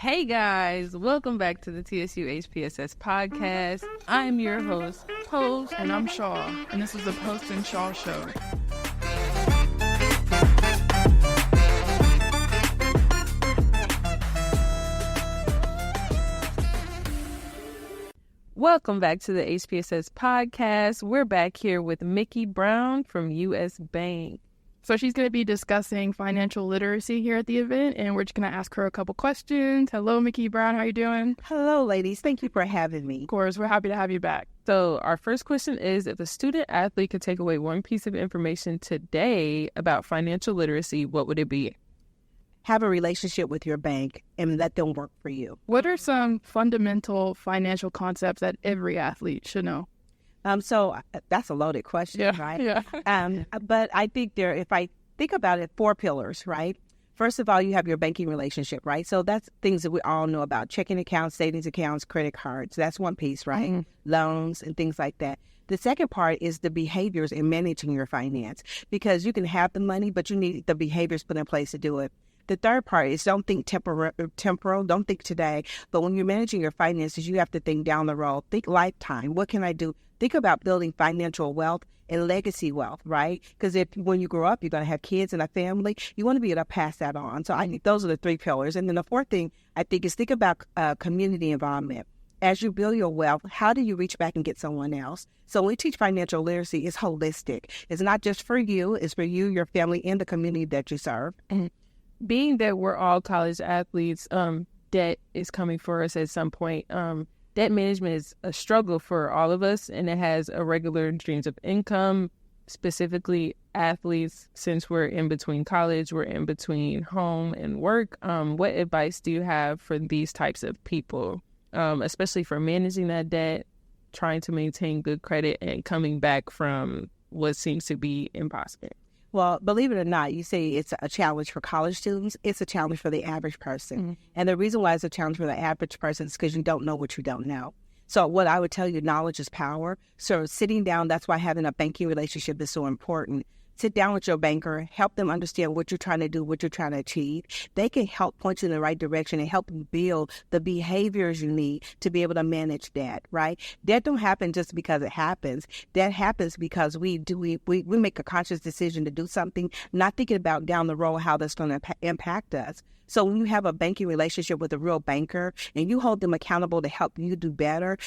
Hey guys, welcome back to the TSU HPSS podcast. I'm your host, And I'm Shaw, and this is the Post and Shaw Show. Welcome back to the HPSS podcast. We're back here with Mikki Brown from US Bank. So she's going to be discussing financial literacy here at the event, and we're just going to ask her a couple questions. Hello, Mikki Brown. How you doing? Hello, ladies. Thank you for having me. Of course, we're happy to have you back. So our first question is, if a student athlete could take away one piece of information today about financial literacy, what would it be? Have a relationship with your bank and let them work for you. What are some fundamental financial concepts that every athlete should know? So that's a loaded question, right? Yeah. But I think if I think about it, 4 pillars, right? First of all, you have your banking relationship, right? So that's things that we all know about: checking accounts, savings accounts, credit cards. That's one piece, right? Mm-hmm. Loans and things like that. The second part is the behaviors in managing your finance, because you can have the money, but you need the behaviors put in place to do it. The third part is don't think temporal, don't think today. But when you're managing your finances, you have to think down the road. Think lifetime. What can I do? Think about building financial wealth and legacy wealth, right? Because when you grow up, you're going to have kids and a family. You want to be able to pass that on. So I think those are the 3 pillars. And then the fourth thing, I think, is think about community involvement. As you build your wealth, how do you reach back and get someone else? So when we teach financial literacy, it's holistic. It's not just for you. It's for you, your family, and the community that you serve. Mm-hmm. Being that we're all college athletes, debt is coming for us at some point. Debt management is a struggle for all of us, and it has irregular streams of income, specifically athletes. Since we're in between college, we're in between home and work. What advice do you have for these types of people, especially for managing that debt, trying to maintain good credit, and coming back from what seems to be impossible? Well, believe it or not, you say it's a challenge for college students. It's a challenge for the average person. Mm-hmm. And the reason why it's a challenge for the average person is because you don't know what you don't know. So what I would tell you, knowledge is power. So sitting down, that's why having a banking relationship is so important. Sit down with your banker, help them understand what you're trying to do, what you're trying to achieve. They can help point you in the right direction and help you build the behaviors you need to be able to manage that, right? That don't happen just because it happens. That happens because we make a conscious decision to do something, not thinking about down the road how that's going to impact us. So when you have a banking relationship with a real banker and you hold them accountable to help you do better,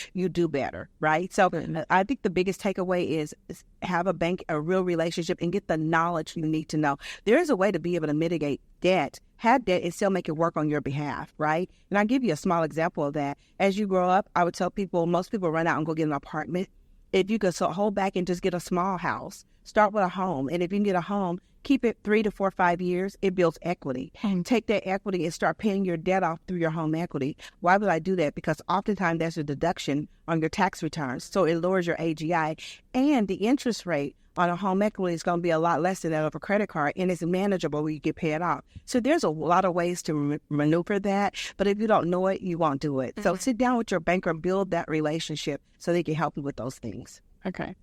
right? So I think the biggest takeaway is have a real relationship and get the knowledge you need to know. There is a way to be able to mitigate debt, have debt, and still make it work on your behalf, right? And I'll give you a small example of that. As you grow up, I would tell people, most people run out and go get an apartment. If you could hold back and just get a small house, start with a home. And if you can get a home, keep it 3 to 4 or 5 years, it builds equity. And take that equity and start paying your debt off through your home equity. Why would I do that? Because oftentimes there's a deduction on your tax returns. So it lowers your AGI. And the interest rate on a home equity is going to be a lot less than that of a credit card, and it's manageable when you get paid off. So there's a lot of ways to maneuver that, but if you don't know it, you won't do it. Mm-hmm. So sit down with your banker and build that relationship so they can help you with those things. Okay.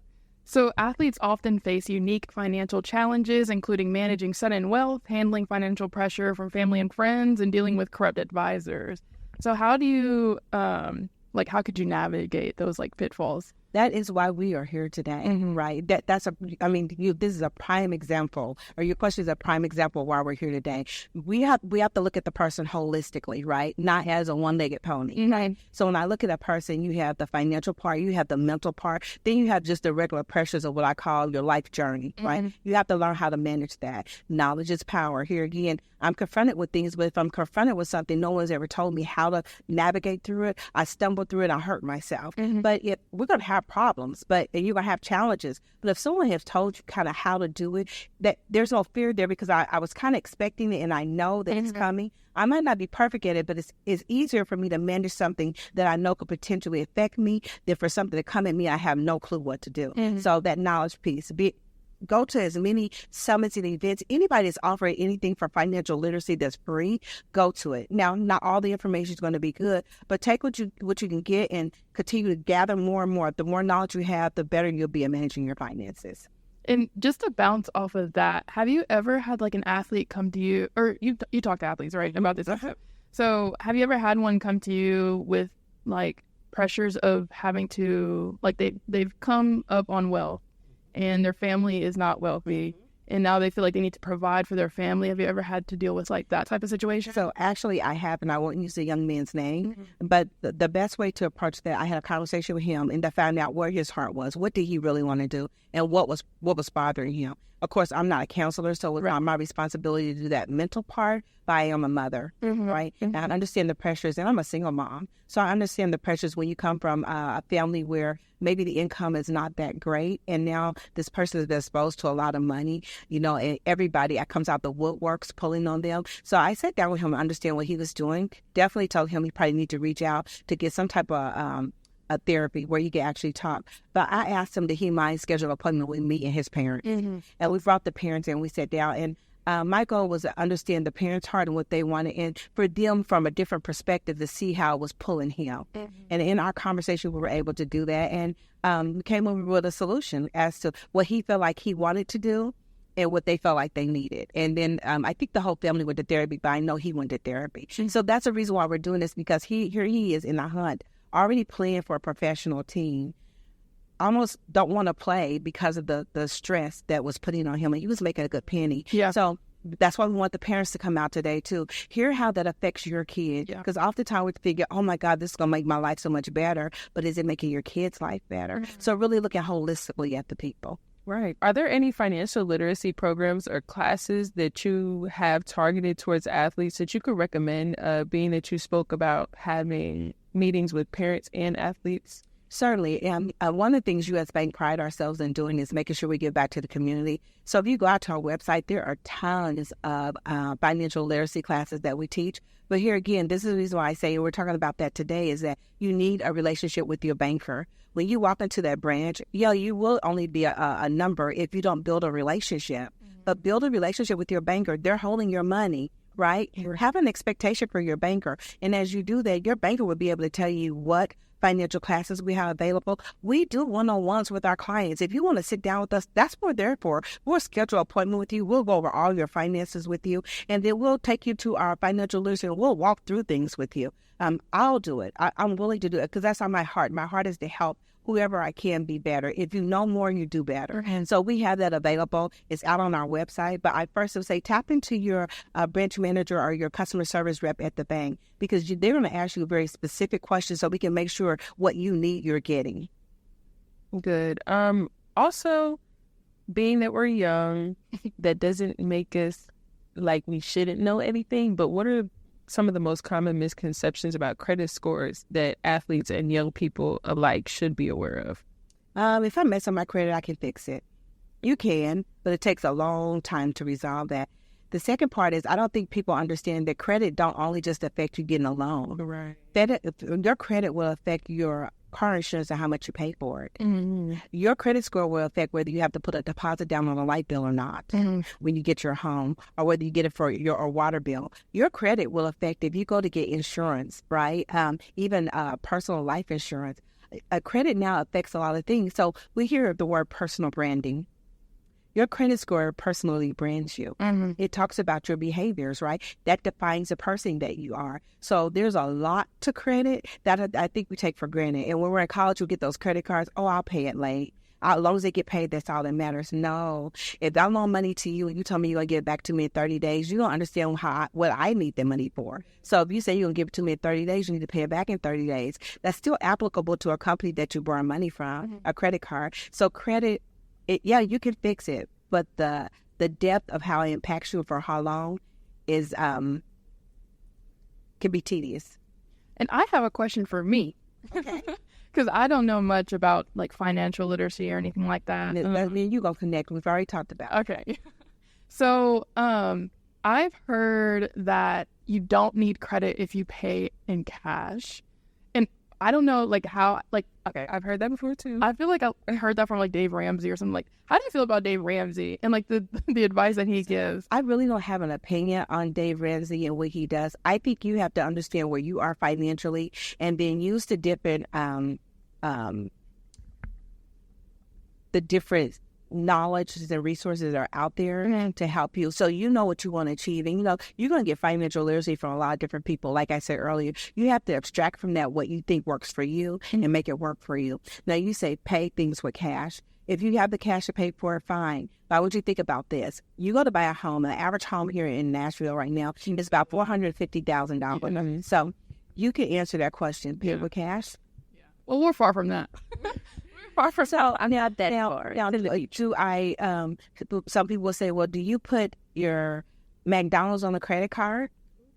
So athletes often face unique financial challenges, including managing sudden wealth, handling financial pressure from family and friends, and dealing with corrupt advisors. So how do you, how could you navigate those pitfalls? That is why we are here today, mm-hmm. right? This is a prime example, or your question is a prime example of why we're here today. We have to look at the person holistically, right? Not as a one-legged pony, mm-hmm. right? So when I look at a person, you have the financial part, you have the mental part, then you have just the regular pressures of what I call your life journey, mm-hmm. right? You have to learn how to manage that. Knowledge is power. Here again, I'm confronted with things, but if I'm confronted with something, no one's ever told me how to navigate through it. I stumble through it, I hurt myself. Mm-hmm. But if we're going to have problems, and you're going to have challenges. But if someone has told you kind of how to do it, that there's no fear there, because I was kind of expecting it and I know that mm-hmm. it's coming. I might not be perfect at it, but it's easier for me to manage something that I know could potentially affect me than for something to come at me I have no clue what to do. Mm-hmm. So that knowledge piece, go to as many summits and events. Anybody that's offering anything for financial literacy that's free, go to it. Now, not all the information is going to be good, but take what you can get and continue to gather more and more. The more knowledge you have, the better you'll be at managing your finances. And just to bounce off of that, have you ever had an athlete come to you, or you talk to athletes, right, about this? So have you ever had one come to you with like pressures of having to, like they've come up on wealth and their family is not wealthy and now they feel like they need to provide for their family? Have you ever had to deal with like that type of situation? So actually I have, and I won't use the young man's name, but the best way to approach that, I had a conversation with him and I found out where his heart was. What did he really want to do and what was bothering him? Of course, I'm not a counselor, so it's not my responsibility to do that mental part, but I am a mother, right? And I understand the pressures, and I'm a single mom. So I understand the pressures when you come from a family where maybe the income is not that great, and now this person is exposed to a lot of money, and everybody comes out the woodworks pulling on them. So I sat down with him to understand what he was doing. Definitely told him he probably need to reach out to get some type of a therapy where you can actually talk. But I asked him, did he mind schedule an appointment with me and his parents? And we brought the parents in, we sat down, and my goal was to understand the parents' heart and what they wanted, and for them from a different perspective to see how it was pulling him. And in our conversation, we were able to do that, and we came up with a solution as to what he felt like he wanted to do and what they felt like they needed. And then I think the whole family went to therapy, but I know he went to therapy. So that's the reason why we're doing this, because here he is in the hunt, already playing for a professional team, almost don't want to play because of the stress that was putting on him. And he was making a good penny. Yeah. So that's why we want the parents to come out today to hear how that affects your kid. Because oftentimes we figure, oh my God, this is going to make my life so much better. But is it making your kid's life better? So really looking holistically at the people. Right. Are there any financial literacy programs or classes that you have targeted towards athletes that you could recommend, being that you spoke about having meetings with parents and athletes? Certainly. And one of the things U.S. Bank pride ourselves in doing is making sure we give back to the community. So if you go out to our website, there are tons of financial literacy classes that we teach. But here again, this is the reason why I say, and we're talking about that today, is that you need a relationship with your banker. When you walk into that branch, you will only be a number if you don't build a relationship. But build a relationship with your banker. They're holding your money, right? Have an expectation for your banker. And as you do that, your banker will be able to tell you what financial classes we have available. We do one-on-ones with our clients. If you want to sit down with us, that's what we're there for. We'll schedule an appointment with you. We'll go over all your finances with you, and then we'll take you to our financial literacy, and we'll walk through things with you. I'll do it. I'm willing to do it because that's on my heart. My heart is to help whoever I can be better. If you know more, you do better. And so we have that available. It's out on our website. But I first would say tap into your branch manager or your customer service rep at the bank, because they're going to ask you very specific questions so we can make sure what you need, you're getting. Good. Also, being that we're young, that doesn't make us like we shouldn't know anything. But what are some of the most common misconceptions about credit scores that athletes and young people alike should be aware of? If I mess up my credit, I can fix it. You can, but it takes a long time to resolve that. The second part is I don't think people understand that credit don't only just affect you getting a loan. Right. Your credit will affect your car insurance and how much you pay for it. Your credit score will affect whether you have to put a deposit down on a light bill or not when you get your home, or whether you get it for your water bill. Your credit will affect if you go to get insurance, right? Even personal life insurance. Credit now affects a lot of things. So we hear the word personal branding. Your credit score personally brands you. It talks about your behaviors, right? That defines the person that you are. So there's a lot to credit that I think we take for granted. And when we're in college, we get those credit cards. Oh, I'll pay it late. As long as they get paid, that's all that matters. No. If I loan money to you and you tell me you're going to give it back to me in 30 days, you don't understand what I need the money for. So if you say you're going to give it to me in 30 days, you need to pay it back in 30 days. That's still applicable to a company that you borrow money from, a credit card. So credit, you can fix it. But the depth of how it impacts you for how long is can be tedious. And I have a question for me. Okay. Because I don't know much about like financial literacy or anything like that. I mean, you're going to connect. We've already talked about it. Okay. So I've heard that you don't need credit if you pay in cash. And I don't know like how, like, okay, I've heard that before too. I feel like I heard that from like Dave Ramsey or something. Like, how do you feel about Dave Ramsey and like the advice that he gives? I really don't have an opinion on Dave Ramsey and what he does. I think you have to understand where you are financially and then use the different knowledge and resources are out there to help you. So you know what you want to achieve. And, you're going to get financial literacy from a lot of different people. Like I said earlier, you have to abstract from that what you think works for you and make it work for you. Now, you say pay things with cash. If you have the cash to pay for it, fine. But would you think about this? You go to buy a home, an average home here in Nashville right now is about $450,000. So you can answer that question. Pay with cash? Yeah. Well, we're far from that. So I'm not that far. Some people will say, well, do you put your McDonald's on a credit card?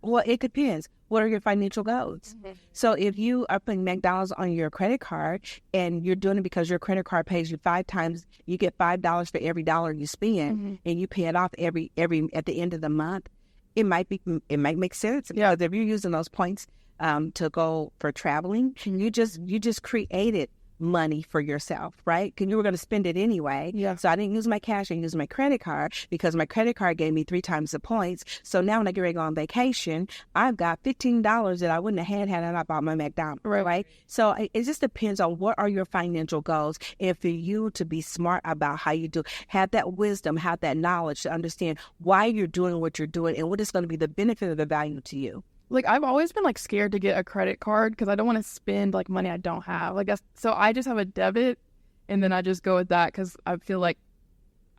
Well, it depends. What are your financial goals? So if you are putting McDonald's on your credit card and you're doing it because your credit card pays you 5 times, you get $5 for every dollar you spend, and you pay it off every at the end of the month, it might make sense. Yeah. Because if you're using those points to go for traveling, you just created money for yourself, right? Because you were going to spend it anyway. Yeah. So I didn't use my cash, I used my credit card because my credit card gave me 3 times the points. So now when I get ready to go on vacation, I've got $15 that I wouldn't have had I bought my McDonald's, right? So it just depends on what are your financial goals. And for you to be smart about how you do, have that wisdom, have that knowledge to understand why you're doing what you're doing and what is going to be the benefit of the value to you. Like, I've always been, like, scared to get a credit card because I don't want to spend, like, money I don't have. Like, so I just have a debit, and then I just go with that because I feel like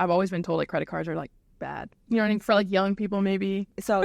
I've always been told, like, credit cards are, like, bad. You know what I mean? For, like, young people, maybe. So,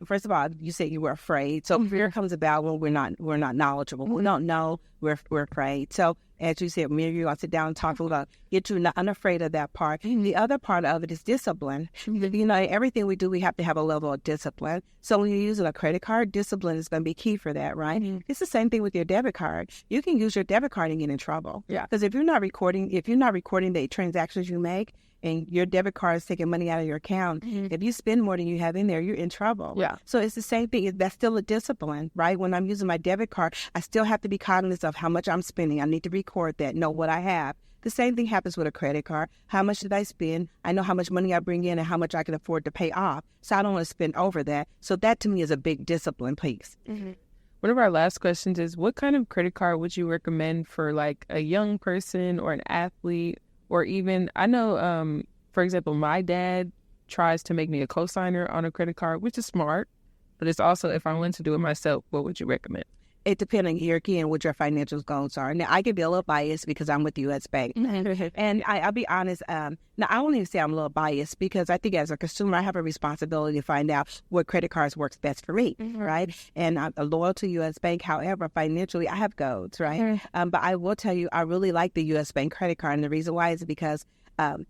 first of all, you said you were afraid. So fear comes about when we're not knowledgeable. We don't know. We're afraid. So, as you said, me and you, I'll sit down and talk about get you unafraid of that part. The other part of it is discipline. Everything we do, we have to have a level of discipline. So when you're using a credit card, discipline is going to be key for that, right? It's the same thing with your debit card. You can use your debit card and get in trouble. Yeah. Because if you're not recording the transactions you make, and your debit card is taking money out of your account, if you spend more than you have in there, you're in trouble. Yeah. So it's the same thing. That's still a discipline, right? When I'm using my debit card, I still have to be cognizant of how much I'm spending. I need to record that, know what I have. The same thing happens with a credit card. How much did I spend? I know how much money I bring in and how much I can afford to pay off. So I don't want to spend over that. So that to me is a big discipline piece. One of our last questions is, what kind of credit card would you recommend for like a young person or an athlete? Or even, I know, for example, my dad tries to make me a cosigner on a credit card, which is smart. But it's also, if I wanted to do it myself, what would you recommend? It depends on here again what your financial goals are. Now, I can be a little biased because I'm with U.S. Bank. And I'll be honest, now I won't even say I'm a little biased because I think as a consumer, I have a responsibility to find out what credit cards works best for me, right? And I'm loyal to U.S. Bank. However, financially, I have goals, right? But I will tell you, I really like the U.S. Bank credit card. And the reason why is because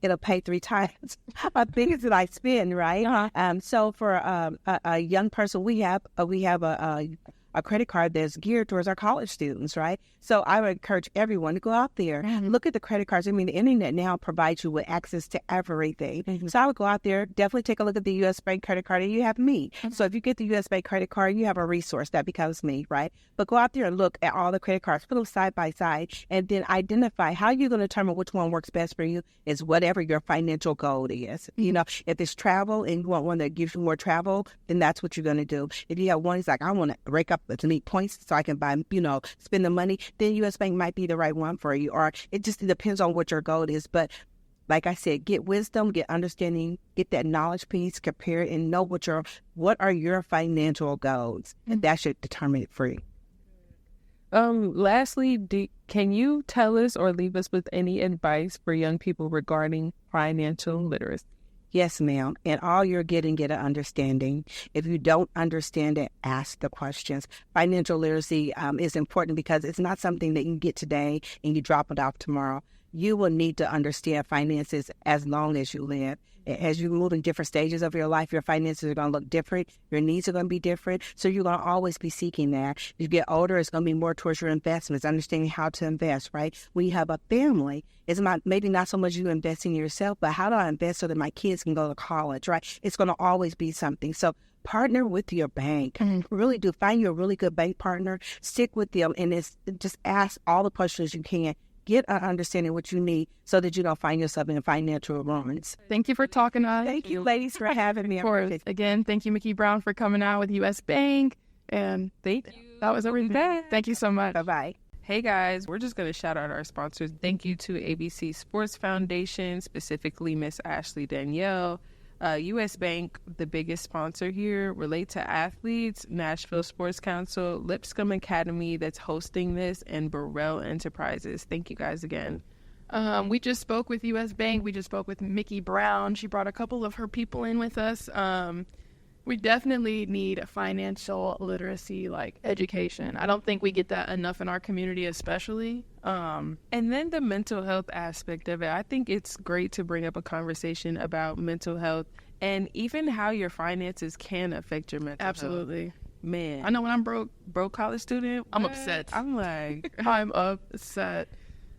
it'll pay 3 times my things that I spend, right? So for a young person, we have a credit card that's geared towards our college students, right? So I would encourage everyone to go out there, look at the credit cards. I mean, the internet now provides you with access to everything. So I would go out there, definitely take a look at the U.S. Bank credit card, and you have me. So if you get the U.S. Bank credit card, you have a resource that becomes me, right? But go out there and look at all the credit cards, put them side by side, and then identify how you're going to determine which one works best for you is whatever your financial goal is. If it's travel and you want one that gives you more travel, then that's what you're going to do. If you have one that's like, I want to rake up to need points so I can buy, spend the money, then U.S. Bank might be the right one for you. Or it just depends on what your goal is. But like I said, get wisdom, get understanding, get that knowledge piece, compare it, and know what are your financial goals. And that should determine it for you. Lastly, can you tell us or leave us with any advice for young people regarding financial literacy? Yes, ma'am. And all you're getting, get an understanding. If you don't understand it, ask the questions. Financial literacy is important because it's not something that you get today and you drop it off tomorrow. You will need to understand finances as long as you live. As you move in different stages of your life, your finances are going to look different. Your needs are going to be different. So you're going to always be seeking that. As you get older, it's going to be more towards your investments, understanding how to invest, right? When you have a family, it's maybe not so much you investing in yourself, but how do I invest so that my kids can go to college, right? It's going to always be something. So partner with your bank. Really do. Find you a really good bank partner. Stick with them and just ask all the questions you can. Get an understanding what you need so that you don't find yourself in financial ruins. Thank you for talking to us. Thank you, ladies, for having me. Of course. Again, thank you, Mikki Brown, for coming out with U.S. Bank. And Thank you. That was everything. Thank you so much. Bye-bye. Hey guys, we're just going to shout out our sponsors. Thank you to ABC Sports Foundation, specifically Miss Ashley Danielle, U.S. Bank, the biggest sponsor here, Relate to Athletes, Nashville Sports Council, Lipscomb Academy that's hosting this, and Burrell Enterprises. Thank you guys again. We just spoke with U.S. Bank. We just spoke with Mikki Brown. She brought a couple of her people in with us. We definitely need a financial literacy, education. I don't think we get that enough in our community, especially. And then the mental health aspect of it. I think it's great to bring up a conversation about mental health and even how your finances can affect your mental health. Absolutely. Man. I know when I'm broke College student, I'm upset. I'm like... I'm upset.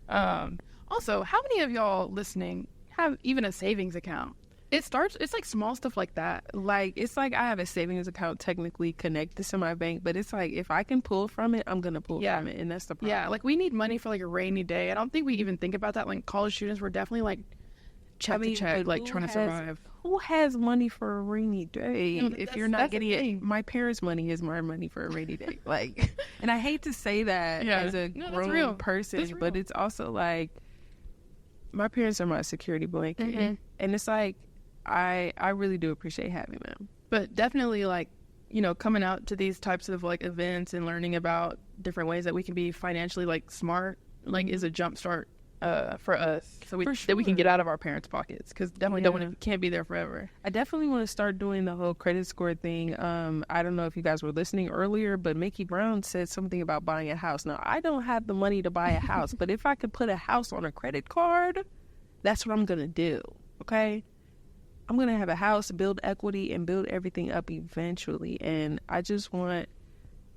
Also, how many of y'all listening have even a savings account? It's like small stuff like that. It's like I have a savings account technically connected to my bank, but it's like if I can pull from it, I'm going to pull from it. And that's the problem. Yeah, we need money for a rainy day. I don't think we even think about that. College students, we're definitely check to check, trying to survive. Who has money for a rainy day? If you're not getting it, thing. My parents' money is my money for a rainy day. And I hate to say that as a grown person, but it's also my parents are my security blanket. Mm-hmm. And it's I really do appreciate having them. But definitely, coming out to these types of, events and learning about different ways that we can be financially, smart, is a jump start for us. So that we can get out of our parents' pockets. Because definitely can't be there forever. I definitely want to start doing the whole credit score thing. I don't know if you guys were listening earlier, but Mikki Brown said something about buying a house. Now, I don't have the money to buy a house, but if I could put a house on a credit card, that's what I'm going to do, okay? I'm going to have a house, build equity, and build everything up eventually. And I just want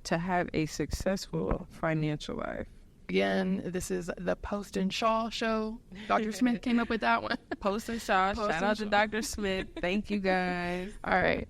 to have a successful financial life. Again, this is the Post and Shaw show. Dr. Smith came up with that one. Post and Shaw. Shout out to Dr. Smith. Thank you, guys. All right.